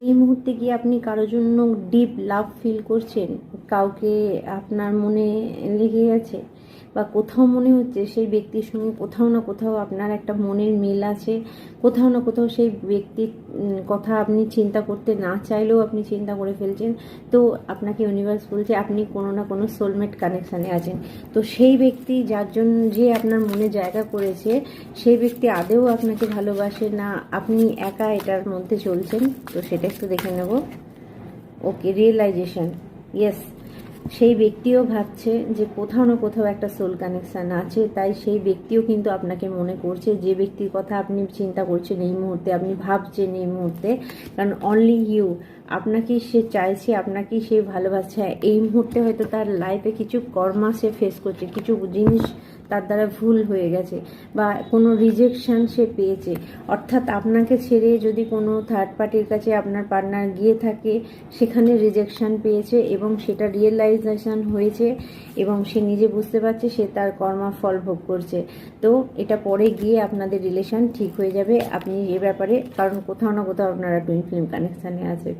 এই মুহূর্তে কি আপনি কারোর জন্য ডিপ লাভ ফিল করছেন? কাউকে আপনার মনে লেগে গেছে, বা কোথাও মনে হচ্ছে সেই ব্যক্তির সঙ্গে কোথাও না কোথাও আপনার একটা মনের মিল আছে, কোথাও না কোথাও সেই ব্যক্তির কথা আপনি চিন্তা করতে না চাইলেও আপনি চিন্তা করে ফেলছেন। তো আপনাকে ইউনিভার্স বলছে আপনি কোনো না কোনো সোলমেট কানেকশানে আছেন। তো সেই ব্যক্তি যার জন্য যে আপনার মনে জায়গা করেছে, সেই ব্যক্তি আদৌ আপনাকে ভালোবাসে না আপনি একা এটার মধ্যে চলছেন, তো সেটা একটু দেখে নেব। ওকে, রিয়েলাইজেশন, ইয়েস। সেই ব্যক্তিও ভাবছে যে কোথাও না কোথাও একটা সোল কানেকশান আছে, তাই সেই ব্যক্তিও কিন্তু আপনাকে মনে করছে। যে ব্যক্তির কথা আপনি চিন্তা করছেন এই মুহূর্তে, আপনি ভাবছেন এই মুহূর্তে, কারণ অনলি ইউ, আপনাকেই সে চাইছে, আপনাকেই সে ভালোবাসছে। এই মুহূর্তে হয়তো তার লাইফে কিছু কর্মা সে ফেস করছে, কিছু জিনিস তার দ্বারা ভুল হয়ে গেছে, বা কোনো রিজেকশান সে পেয়েছে। অর্থাৎ আপনাকে ছেড়ে যদি কোনো থার্ড পার্টির কাছে আপনার পার্টনার গিয়ে থাকে, সেখানে রিজেকশান পেয়েছে এবং সেটা রিয়েলাইজেশন হয়েছে, এবং সে নিজে বুঝতে পারছে সে তার কর্মা ফল ভোগ করছে। তো এটা পরে গিয়ে আপনাদের রিলেশন ঠিক হয়ে যাবে আপনি এ ব্যাপারে, কারণ কোথাও না কোথাও আপনারা টুইন ফ্লেম কানেকশানে আছে।